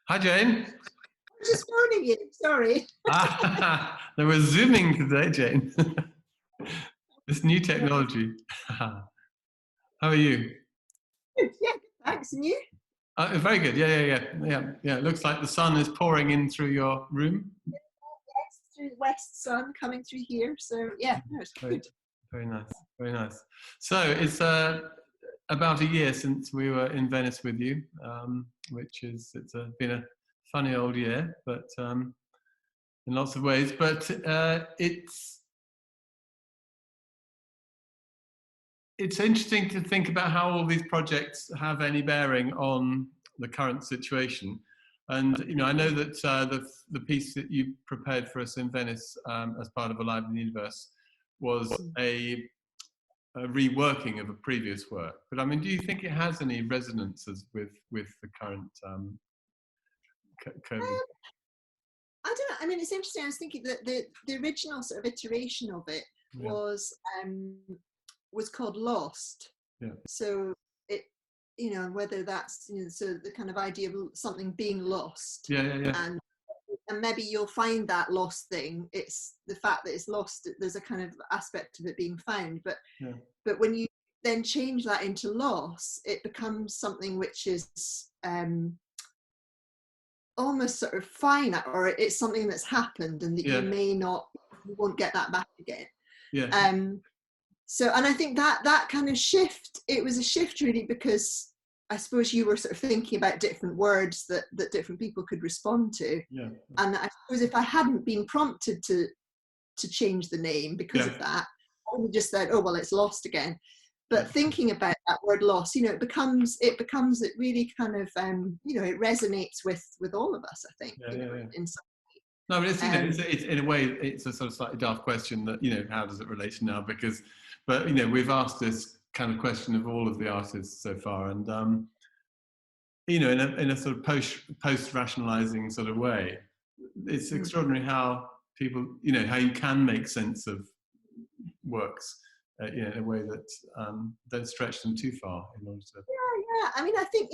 Hi, Jane. Just phoning you, sorry. They were Zooming today, Jane. This new technology. How are you? Good, yeah, thanks. And you? Very good. Yeah. It looks like the sun is pouring in through your room. Yes, through the west sun coming through here. So yeah, no, it's good. Very nice. Very nice. So it's about a year since we were in Venice with you, which is been a funny old year, but in lots of ways. But it's interesting to think about how all these projects have any bearing on the current situation. And I know that the piece that you prepared for us in Venice as part of Alive in the Universe was a reworking of a previous work. But I mean, do you think it has any resonances with the current COVID? I don't know. I mean, it's interesting. I was thinking that the original sort of iteration of it was called Lost. Yeah. So it, whether that's so the kind of idea of something being lost. Yeah. And maybe you'll find that lost thing. It's the fact that it's lost. There's a kind of aspect of it being found. But when you then change that into loss, it becomes something which is almost sort of finite, or it's something that's happened and that you won't get that back again. So, and I think that kind of shift, it was a shift really because I suppose you were sort of thinking about different words that different people could respond to. Yeah. And I suppose if I hadn't been prompted to change the name because of that, I would have just said, oh, well, it's lost again. But thinking about that word loss, it becomes it really kind of, it resonates with all of us, I think, in some way. No, but it's in a way, it's a sort of slightly daft question that, how does it relate to now? But we've asked this kind of question of all of the artists so far, and in a sort of post rationalizing sort of way, it's extraordinary how people, how you can make sense of works in a way that don't stretch them too far in order to. Yeah. I mean, I think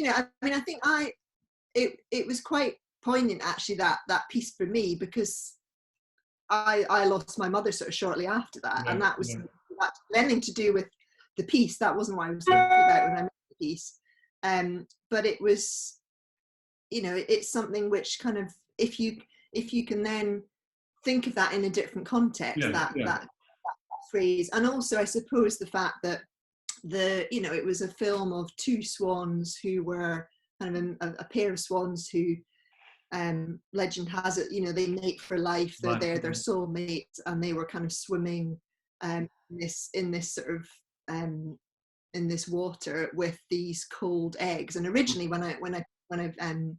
it was quite poignant actually, that piece for me, because I lost my mother sort of shortly after that, and that was that's anything to do with the piece. That wasn't what I was thinking about when I made the piece. But it was, it's something which kind of, if you can then think of that in a different context, that phrase, and also I suppose the fact that it was a film of two swans who were kind of a pair of swans who, legend has it, they mate for life. They're they're soulmates, and they were kind of swimming in this sort of in this water with these cold eggs. And originally, when I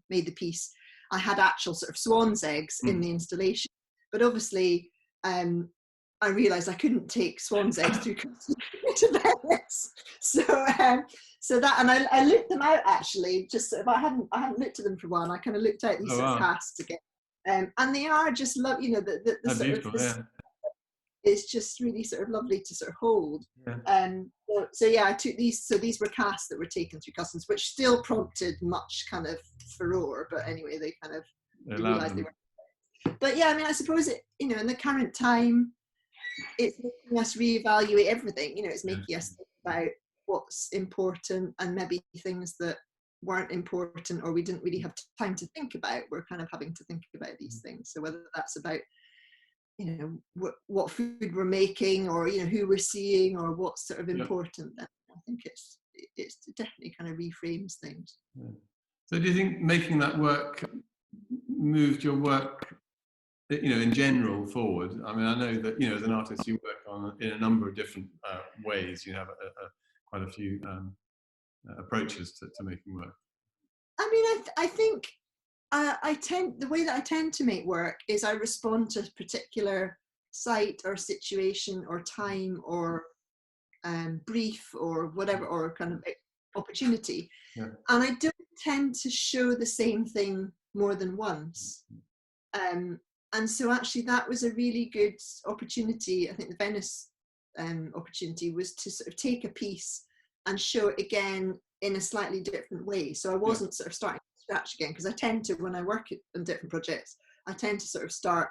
made the piece, I had actual sort of swan's eggs in the installation, but obviously I realised I couldn't take swan's eggs to Venice. So that, and I looked them out actually, just sort of, I hadn't looked at them for a while, and I kind of looked out these sort of casts again, and they are just the sort of it's just really sort of lovely to sort of hold. So I took these. So these were casts that were taken through customs, which still prompted much kind of furore. But anyway, they kind of realised they were. But yeah, I mean, I suppose it, in the current time, it's making us reevaluate everything. It's making us think about what's important, and maybe things that weren't important or we didn't really have time to think about. We're kind of having to think about these things. So whether that's about what food we're making, or who we're seeing, or what's sort of important, then I think it's definitely kind of reframes things. So do you think making that work moved your work, in general, forward? I mean, I know that as an artist you work on in a number of different ways. You have quite a few approaches to making work. I mean, I think the way that I tend to make work is I respond to a particular site or situation or time or brief or whatever, or kind of opportunity, and I don't tend to show the same thing more than once. And so actually that was a really good opportunity. I think the Venice opportunity was to sort of take a piece and show it again in a slightly different way. So I wasn't sort of starting scratch again, because I tend to, when I work on different projects, I tend to sort of start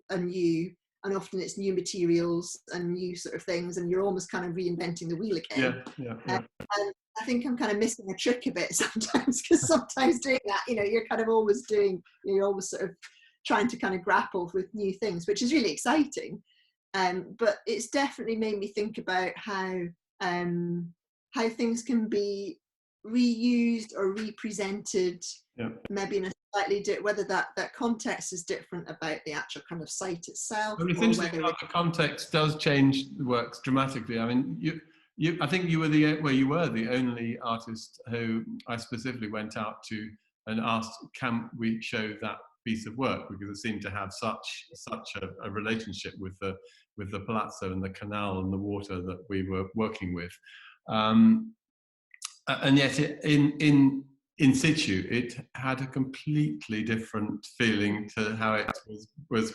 anew, and often it's new materials and new sort of things, and you're almost kind of reinventing the wheel again. And I think I'm kind of missing a trick a bit sometimes, because sometimes doing that, you're kind of always you're always sort of trying to kind of grapple with new things, which is really exciting. But it's definitely made me think about how things can be reused or represented, maybe in a slightly whether that context is different about the actual kind of site itself. Well, it's interesting how the context does change the works dramatically. I mean, I think you were the only artist who I specifically went out to and asked, can we show that piece of work, because it seemed to have such a relationship with the palazzo and the canal and the water that we were working with. And yet in situ, it had a completely different feeling to how it was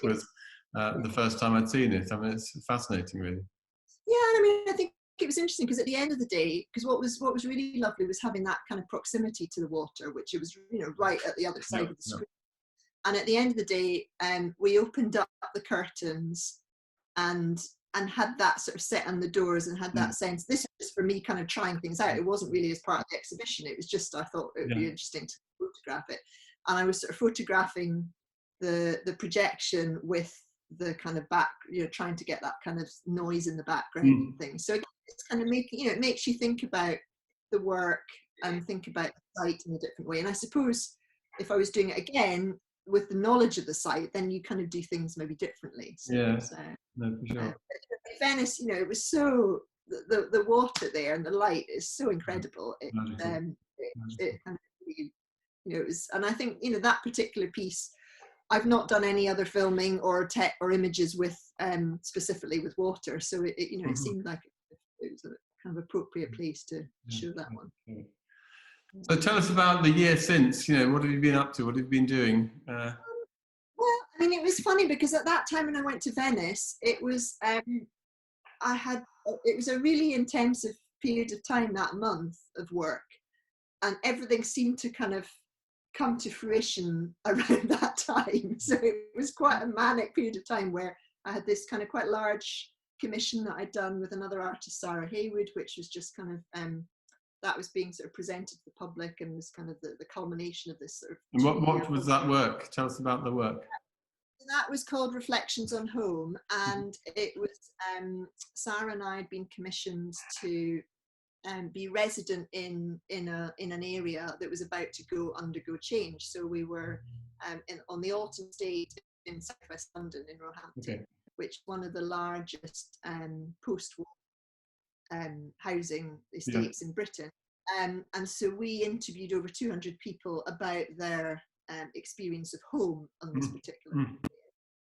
the first time I'd seen it. I mean, it's fascinating, really. Yeah, I mean, I think it was interesting, because at the end of the day, because what was really lovely was having that kind of proximity to the water, which it was, right at the other side of the screen. And at the end of the day, we opened up the curtains and had that sort of set on the doors, and had that sense. This was for me kind of trying things out. It wasn't really as part of the exhibition. It was just, I thought it would be interesting to photograph it. And I was sort of photographing the projection with the kind of back, trying to get that kind of noise in the background thing. So it's kind of making, it makes you think about the work and think about the site in a different way. And I suppose if I was doing it again with the knowledge of the site, then you kind of do things maybe differently. So, no, for sure. Venice, it was so, the water there and the light is so incredible. It kind of really, it was, and I think, that particular piece, I've not done any other filming or tech or images with specifically with water, so it seemed like it was a kind of appropriate place to show that one. So tell us about the year since. What have you been up to? What have you been doing? Well, I mean, it was funny, because at that time when I went to Venice, it was it was a really intensive period of time, that month of work, and everything seemed to kind of come to fruition around that time. So it was quite a manic period of time, where I had this kind of quite large commission that I'd done with another artist, Sarah Haywood, which was just kind of that was being sort of presented to the public, and was kind of the culmination of this sort of. And what was that work? Tell us about the work. That was called Reflections on Home, and it was Sarah and I had been commissioned to be resident in an area that was about to undergo change. So we were on the Alton estate in southwest London, in Roehampton, which is one of the largest post-war housing estates in Britain. And so we interviewed over 200 people about their experience of home on this particular area.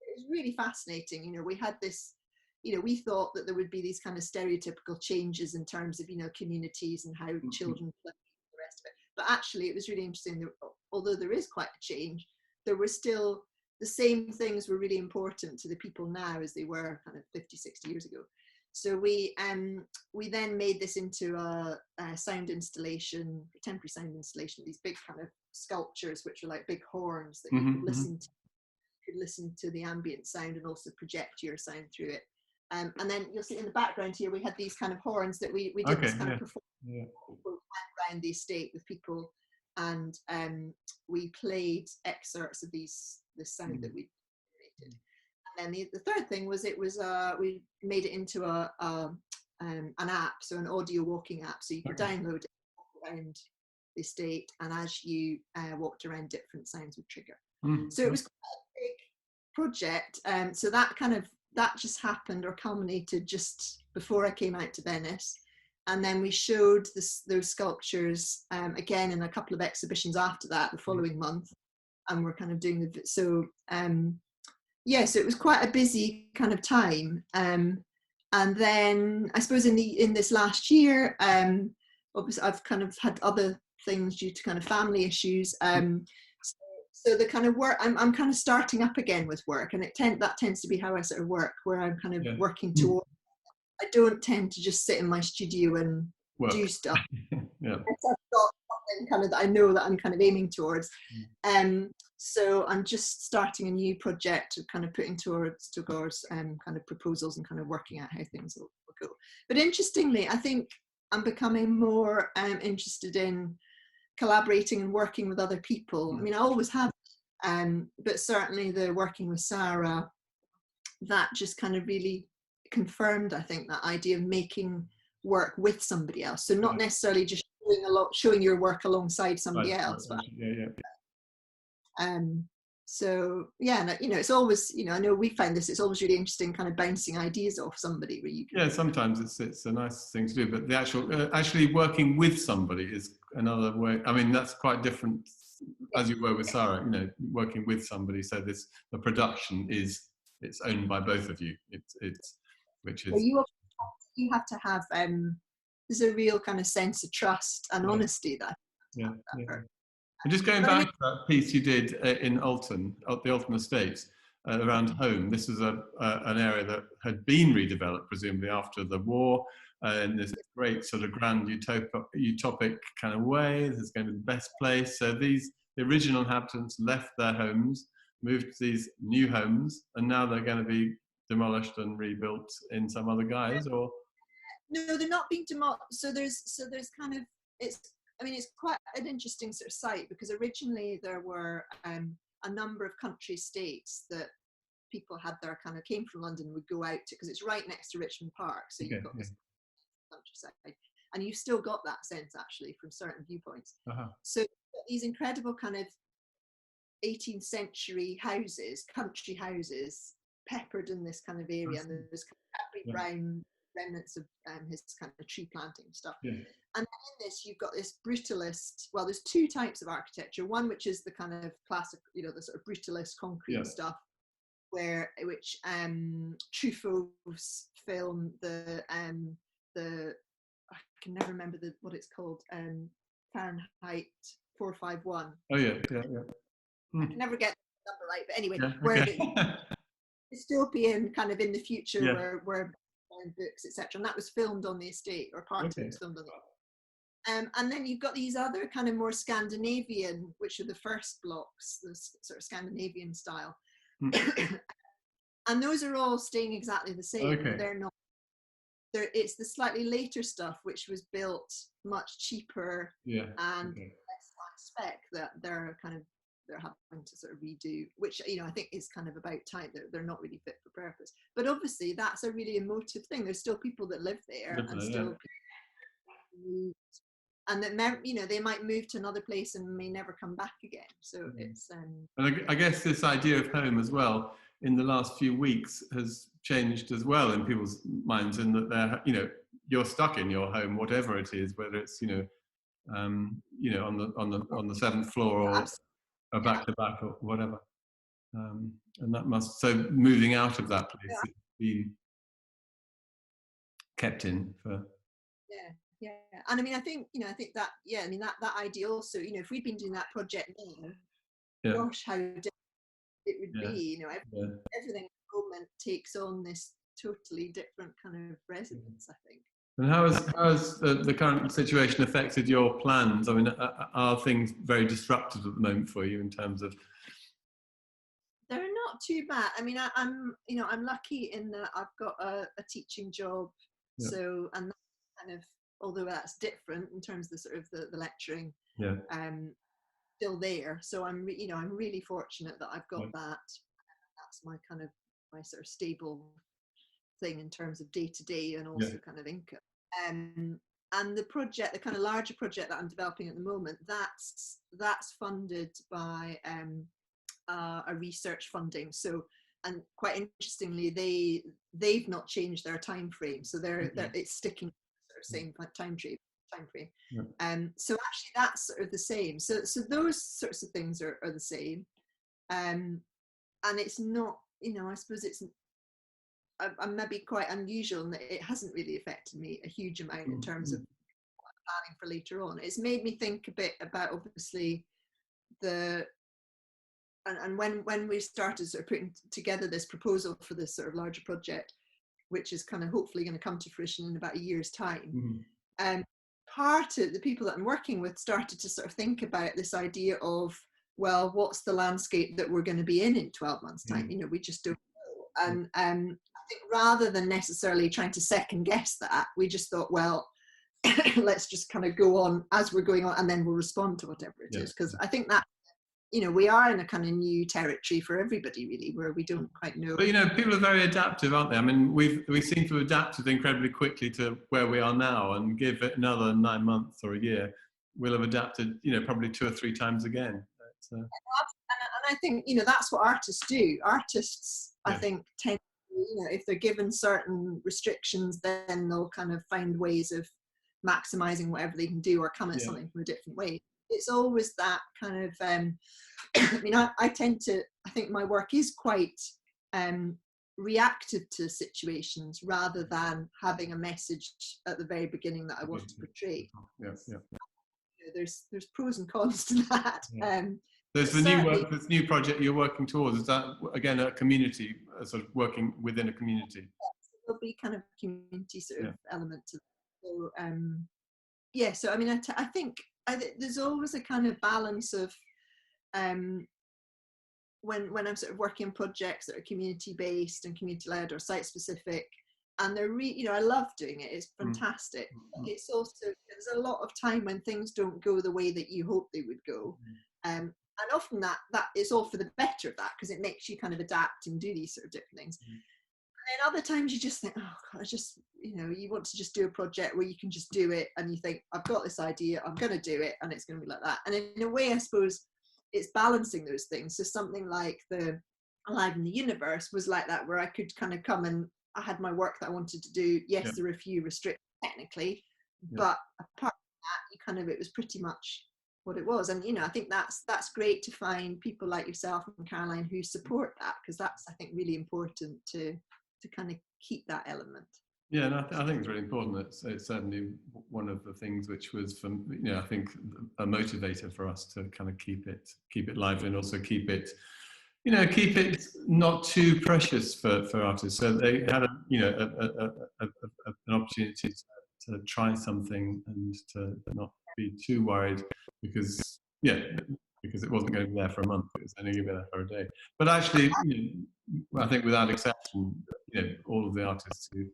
It was really fascinating. We had this, we thought that there would be these kind of stereotypical changes in terms of, communities and how children play and the rest of it. But actually, it was really interesting that although there is quite a change, there were still the same things were really important to the people now as they were kind of 50, 60 years ago. So we then made this into a sound installation, a temporary sound installation, these big kind of sculptures, which are like big horns that you could listen to the ambient sound and also project your sound through it. And then you'll see in the background here, we had these kind of horns that we did this kind of performance around the estate with people, and we played excerpts of this sound that we created. And then the third thing was we made it into an app, so an audio walking app, so you could download it, walk around the estate, and as you walked around, different sounds would trigger. So it was quite a big project. So that just happened or culminated just before I came out to Venice. And then we showed those sculptures again in a couple of exhibitions after that, the following month. And we're kind of doing so it was quite a busy kind of time. And then I suppose in this last year, obviously I've kind of had other things due to kind of family issues. So the kind of work, I'm kind of starting up again with work, and that tends to be how I sort of work, where I'm kind of working toward. I don't tend to just sit in my studio and work. do stuff. Yeah. I've got something kind of that I know that I'm kind of aiming towards. So I'm just starting a new project, kind of putting towards kind of proposals and kind of working out how things will go. But interestingly, I think I'm becoming more interested in collaborating and working with other people. I mean, I always have, but certainly the working with Sarah, that just kind of really confirmed, I think, that idea of making work with somebody else. So not necessarily just showing your work alongside somebody else, but so yeah, you know, it's always, you know, I know we find this, it's always really interesting kind of bouncing ideas off somebody where you can, sometimes it's a nice thing to do, but the actual actually working with somebody is another way. I mean, that's quite different, as you were with Sarah, you know, working with somebody. So the production it's owned by both of you. It's which is you have to have there's a real kind of sense of trust and honesty that. And just going back to that piece you did in Alton, at the Alton Estates, around home. This is an area that had been redeveloped, presumably after the war, in this great sort of grand utopic kind of way. This is going to be the best place. So the original inhabitants left their homes, moved to these new homes, and now they're going to be demolished and rebuilt in some other guise, or? No, they're not being demolished. So there's kind of, I mean, it's quite an interesting sort of site, because originally there were a number of country estates that people had their kind of came from London would go out to, because it's right next to Richmond Park. So you've got this countryside, and you've still got that sense actually from certain viewpoints. So these incredible kind of 18th century houses, country houses, peppered in this kind of area, and there's kind of brown remnants of his kind of tree planting stuff. And in this, you've got this brutalist, well, there's two types of architecture. One, which is the kind of classic, you know, the sort of brutalist concrete stuff, which Truffaut's film, the I can never remember what it's called, Fahrenheit 451. Oh yeah. I can never get the number right, but anyway, where the dystopian kind of in the future where books, etc. And that was filmed on the estate, or part of it was filmed on the estate. And then you've got these other kind of more Scandinavian, which are the first blocks, the sort of Scandinavian style. And those are all staying exactly the same. They're not. It's the slightly later stuff, which was built much cheaper and less high spec, that they're having to sort of redo, which, you know, I think is kind of about time. They're not really fit for purpose. But obviously that's a really emotive thing. There's still people that live there, and still people, and that, you know, they might move to another place and may never come back again. So it's and I guess this idea of home as well in the last few weeks has changed as well in people's minds, in that they're, you know, you're stuck in your home, whatever it is, whether it's, you know, on the seventh floor, or back to back, or whatever. And that must, so moving out of that place, it's been kept in for. And I mean, I think that, I mean, that idea also, you know, if we'd been doing that project now, gosh, how different it would be, you know, everything at the moment takes on this totally different kind of resonance, I think. And how has the current situation affected your plans? I mean, are things very disrupted at the moment for you in terms of? They're not too bad. I mean, I'm lucky in that I've got a teaching job. So, and that's kind of, although that's different in terms of the sort of the lecturing, still there. So I'm really fortunate that I've got that. That's my kind of, my sort of stable thing in terms of day to day, and also kind of income. And the project, the kind of larger project that I'm developing at the moment, that's funded by a research funding. So, and quite interestingly, they've not changed their time frame, so it's sticking to the sort of same time frame. So actually that's sort of the same. So those sorts of things are the same. And it's not, you know, I suppose I'm maybe quite unusual in that it hasn't really affected me a huge amount in terms of planning for later on. It's made me think a bit about, obviously, and when we started sort of putting together this proposal for this sort of larger project, which is kind of hopefully going to come to fruition in about a year's time, part of the people that I'm working with started to sort of think about this idea of, well, what's the landscape that we're going to be in 12 months time? You know, we just don't know. And I think rather than necessarily trying to second guess that, we just thought, well, let's just kind of go on as we're going on, and then we'll respond to whatever it is. Because I think that, you know, we are in a kind of new territory for everybody, really, where we don't quite know. But, you know, people are very adaptive, aren't they? I mean, we seem to have adapted incredibly quickly to where we are now, and give it another 9 months or a year, we'll have adapted, you know, probably 2 or 3 times again. And I think, you know, that's what artists do. Artists, I think, tend to, you know, if they're given certain restrictions, then they'll kind of find ways of maximizing whatever they can do, or come at something from a different way. It's always that kind of I mean, I tend to, I think my work is quite reactive to situations, rather than having a message at the very beginning that I want to portray. There's pros and cons to that. There's the this new project you're working towards. Is that again a community, sort of working within a community? There'll be kind of community sort of element to that. So I mean, I think there's always a kind of balance of when I'm sort of working on projects that are community based and community led or site specific, and they're you know, I love doing it. It's fantastic. It's also, there's a lot of time when things don't go the way that you hope they would go, and often that is all for the better of that, because it makes you kind of adapt and do these sort of different things. And then other times you just think, oh God, I just, you know, you want to just do a project where you can just do it, and you think, I've got this idea, I'm going to do it, and it's going to be like that. And in a way, I suppose it's balancing those things. So something like the Alive in the Universe was like that, where I could kind of come and I had my work that I wanted to do. Yes, there were a few restrictions technically, but apart from that, you kind of, it was pretty much what it was. And, you know, I think that's great to find people like yourself and Caroline who support that, because that's, I think, really important to kind of keep that element. Yeah, and I think it's really important. It's certainly one of the things which was, you know, I think a motivator for us to kind of keep it lively, and also keep it not too precious for artists. So they had an opportunity to try something and to not be too worried, because it wasn't going to be there for a month. It was only going to be there for a day. But actually, you know, I think without exception, you know, all of the artists who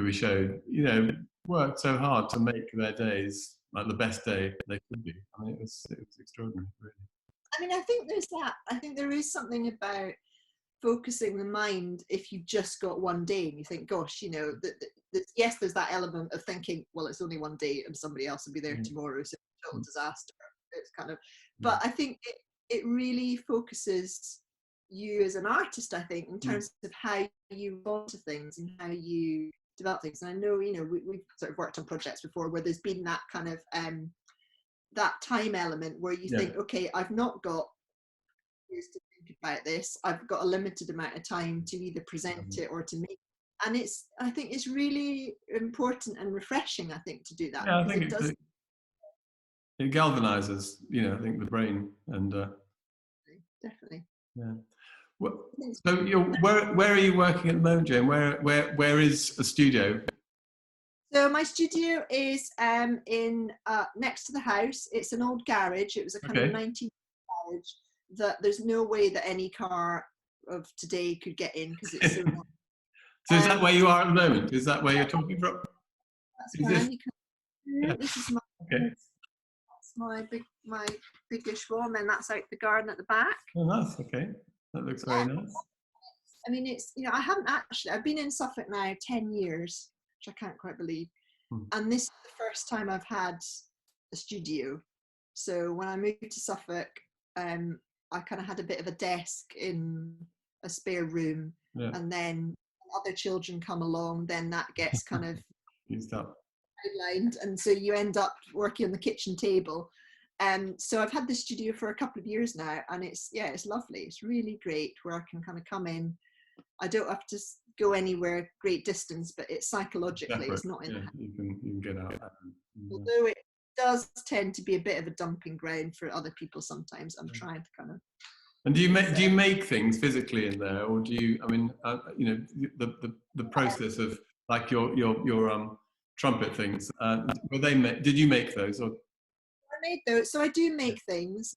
we showed, you know, worked so hard to make their days like the best day they could be. I mean, it was extraordinary, really. I mean, I think there's that. I think there is something about focusing the mind if you just got one day and you think, gosh, you know, yes, there's that element of thinking, well, it's only one day and somebody else will be there tomorrow, so it's a total disaster. It's kind of, but I think it really focuses you as an artist, I think, in terms of how you respond to things and how you develop things. And I know, you know, we've sort of worked on projects before where there's been that kind of that time element where you think, okay, I've not got years to think about this. I've got a limited amount of time to either present it or to make. And I think it's really important and refreshing, I think, to do that. Yeah, I think it galvanizes, you know, I think the brain, and definitely. Yeah. Well, so where are you working at the moment, Jane? Where is a studio? So my studio is in next to the house. It's an old garage. It was a kind of 19th garage that there's no way that any car of today could get in, because it's so long. So is that where you are at the moment? Is that where you're talking from? That's this is my, that's my biggish one, and that's out the garden at the back. Oh, nice. Okay, that looks very nice. I mean, it's, you know, I've been in Suffolk now 10 years, which I can't quite believe. And this is the first time I've had a studio. So when I moved to Suffolk, I kind of had a bit of a desk in a spare room, and then other children come along, then that gets kind of used up, outlined, and so you end up working on the kitchen table. So I've had this studio for a couple of years now, and it's lovely. It's really great where I can kind of come in. I don't have to go anywhere great distance, but it's psychologically, it's not in the house. You can get out. Although it does tend to be a bit of a dumping ground for other people sometimes. I'm trying to kind of. And do you make things physically in there, or do you? I mean, you know, the process of like your trumpet things. Were they did you make those? Or? I made those, so I do make things.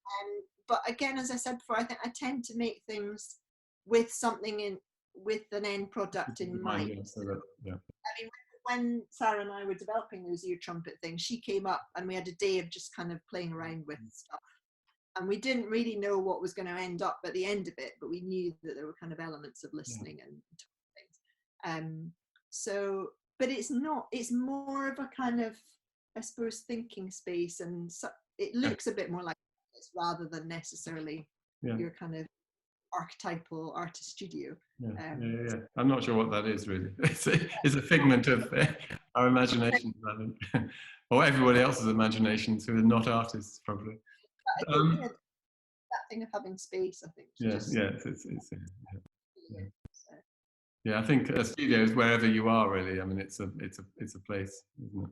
But again, as I said before, I think I tend to make things with something with an end product in mind. Yeah, so that, yeah. I mean, when Sarah and I were developing those ear trumpet things, she came up and we had a day of just kind of playing around with stuff. And we didn't really know what was going to end up at the end of it, but we knew that there were kind of elements of listening and things. So, but it's more of a kind of, I suppose, thinking space, and so, it looks a bit more like this rather than necessarily your kind of archetypal artist studio. Yeah. I'm not sure what that is really. It's a figment of our imagination, I think, or everybody else's imaginations who are not artists, probably. I think, that thing of having space, I think. Yeah, I think a studio is wherever you are, really. I mean, it's a place, isn't it?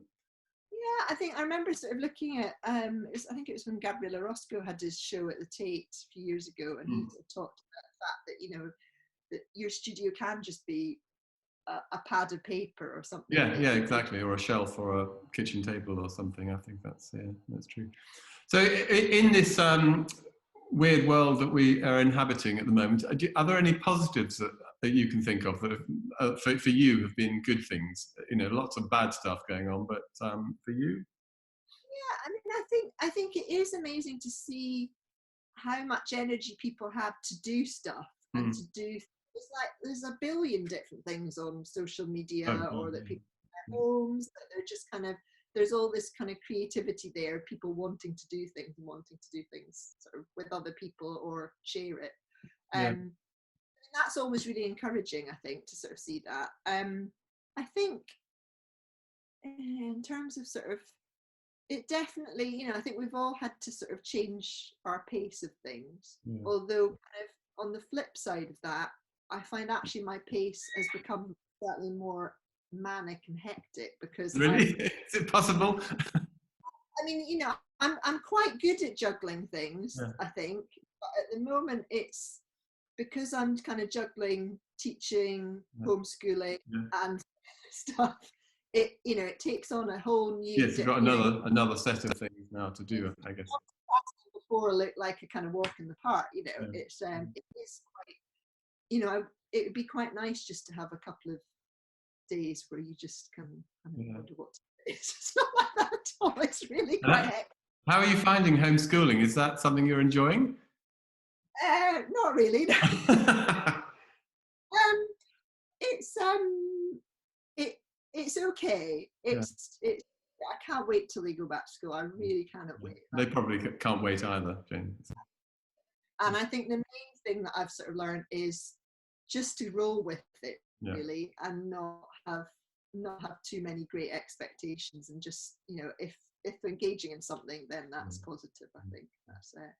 Yeah, I think I remember sort of looking at, I think it was when Gabriele Orozco had his show at the Tate a few years ago, and he talked about the fact that, you know, that your studio can just be a pad of paper or something. Yeah, exactly, or a shelf or a kitchen table or something. I think that's true. So in this weird world that we are inhabiting at the moment, are there any positives that you can think of that for you have been good things? You know, lots of bad stuff going on, but for you? Yeah, I mean, I think it is amazing to see how much energy people have to do stuff and to do. It's like there's a billion different things on social media, or that people in their homes, that they're just kind of, there's all this kind of creativity there, people wanting to do things and wanting to do things sort of with other people or share it. And that's always really encouraging, I think, to sort of see that. I think in terms of sort of, it definitely, you know, I think we've all had to sort of change our pace of things. Although kind of on the flip side of that, I find actually my pace has become slightly more manic and hectic, because really, is it possible? I mean, you know, I'm quite good at juggling things, I think, but at the moment it's because I'm kind of juggling teaching, homeschooling, and stuff. It, you know, it takes on a whole new. Yes, you've got another set of things now to do, I guess. Before looked like a kind of walk in the park, you know. It is quite, you know, it would be quite nice just to have a couple of days where you just can wonder what to do. It's not like that at all. It's really quite hectic. How are you finding homeschooling? Is that something you're enjoying? Not really. It's okay. I can't wait till they go back to school. I really cannot wait. They probably can't wait either, Jane. And I think the main thing that I've sort of learned is just to roll with it, really, and not have too many great expectations, and just, you know, if they're engaging in something, then that's positive. I think that's it.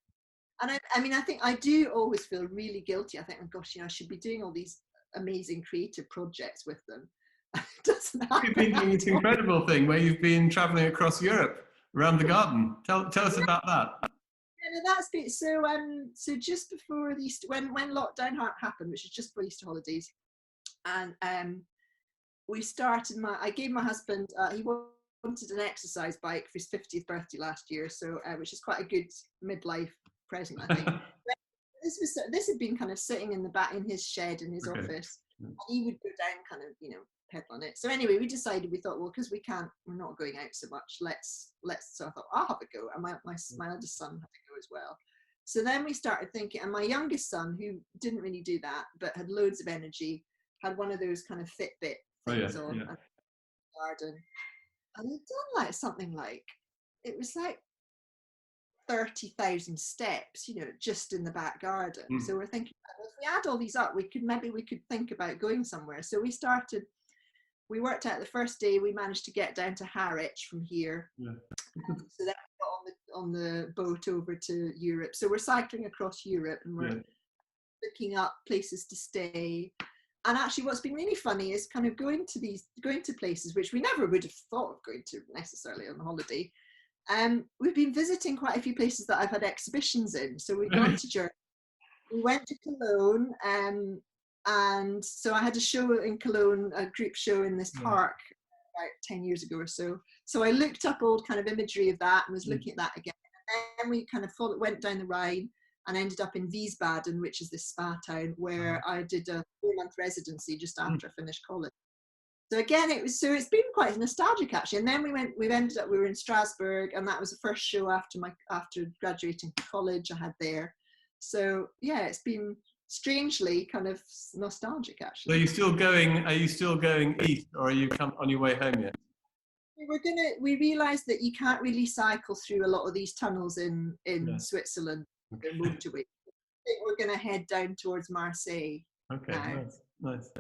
And I mean, I think I do always feel really guilty. I think, oh gosh, you know, I should be doing all these amazing creative projects with them. It doesn't happen. You've been doing this incredible thing where you've been traveling across Europe around the garden. Tell us about that. Yeah, no, that's good. So just before the Easter, when lockdown happened, which was just before Easter holidays, and we started. I gave my husband. He wanted an exercise bike for his 50th birthday last year, so which is quite a good midlife present, I think. This had been kind of sitting in his shed in his office. And he would go down, kind of, you know, pedal on it. So anyway, we thought, well, because we're not going out so much, let's. So I thought, I'll have a go, and my eldest son had to go as well. So then we started thinking, and my youngest son, who didn't really do that but had loads of energy, had one of those kind of Fitbit things on in the garden, and he'd done like something like, it was like 30,000 steps, you know, just in the back garden. So we're thinking, well, if we add all these up, we could think about going somewhere. So we worked out the first day we managed to get down to Harwich from here. So then we got on the boat over to Europe. So we're cycling across Europe, and we're looking up places to stay. And actually what's been really funny is kind of going to places which we never would have thought of going to necessarily on holiday. We've been visiting quite a few places that I've had exhibitions in. So we've gone to Germany, we went to Cologne, and so I had a show in Cologne, a group show in this park about 10 years ago or so. So I looked up old kind of imagery of that and was looking at that again. And then we kind of went down the Rhine and ended up in Wiesbaden, which is this spa town where I did a 4-month residency just after I finished college. So again, it's been quite nostalgic actually. And then we were in Strasbourg, and that was the first show after graduating from college I had there. So yeah, it's been strangely kind of nostalgic actually. So are you still going east, or are you on your way home yet? We realised that you can't really cycle through a lot of these tunnels in Switzerland, the motorway. I think we're going to head down towards Marseille. Okay, now. nice.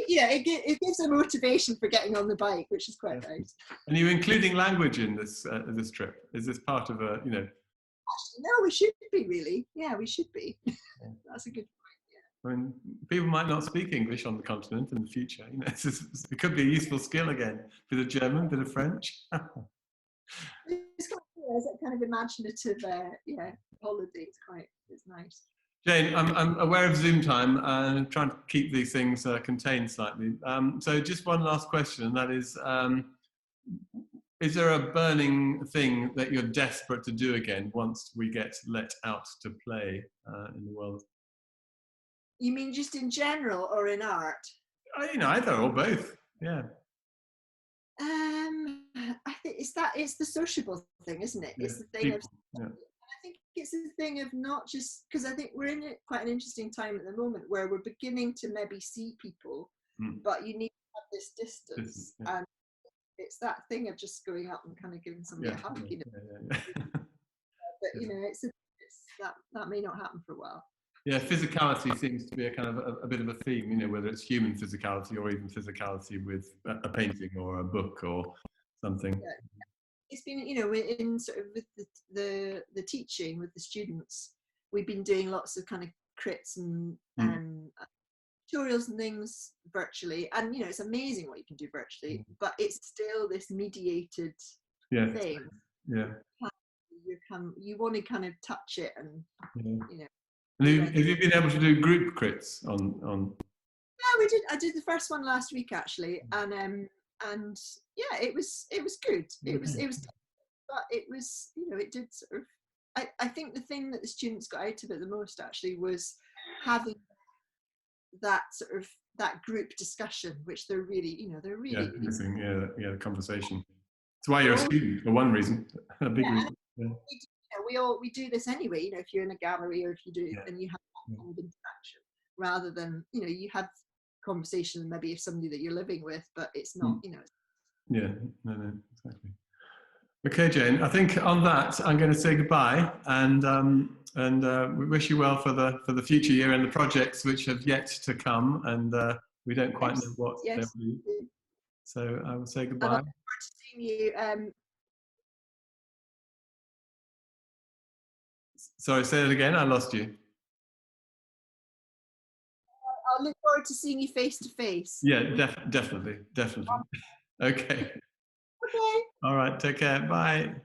Yeah, it gives a motivation for getting on the bike, which is quite nice. And are you including language in this trip? Is this part of a, No, we should be really. Yeah, we should be. That's a good point. I mean, people might not speak English on the continent in the future. It could be a useful skill again. A bit of German, a bit of French. It's a kind of imaginative, holiday. It's nice. Jane, I'm aware of Zoom time and I'm trying to keep these things contained slightly. So just one last question, and that is there a burning thing that you're desperate to do again once we get let out to play in the world? You mean just in general or in art? Either or both. Yeah. I think it's the sociable thing, isn't it? It's the thing of. I think it's a thing of not just because I think we're in quite an interesting time at the moment where we're beginning to maybe see people, but you need to have this distance, and it's that thing of just going up and kind of giving somebody a hug, But it's that may not happen for a while. Yeah, physicality seems to be a kind of a bit of a theme, whether it's human physicality or even physicality with a painting or a book or something. Yeah. It's been, in sort of with the teaching with the students, we've been doing lots of kind of crits and tutorials and things virtually, and it's amazing what you can do virtually, but it's still this mediated thing. Yeah. You want to kind of touch it and And have you been able to do group crits on? Yeah, we did. I did the first one last week actually, and yeah, it was good. It was, but it was, it did sort of. I think the thing that the students got out of it the most actually was having that sort of that group discussion, which they're really, missing. The conversation. That's why you're a student, for one reason, a big reason. Yeah. We do this anyway. If you're in a gallery or if you do, and you have that kind of interaction, rather than you have conversation maybe if somebody that you're living with, but it's not Yeah, no, exactly. Okay, Jane, I think on that I'm going to say goodbye, and we wish you well for the future year and the projects which have yet to come, and we don't quite know what they'll be. So I will say goodbye. I look forward to seeing you. Sorry, say it again. I lost you. I'll look forward to seeing you face to face. Yeah, definitely. Okay. Okay. All right. Take care. Bye.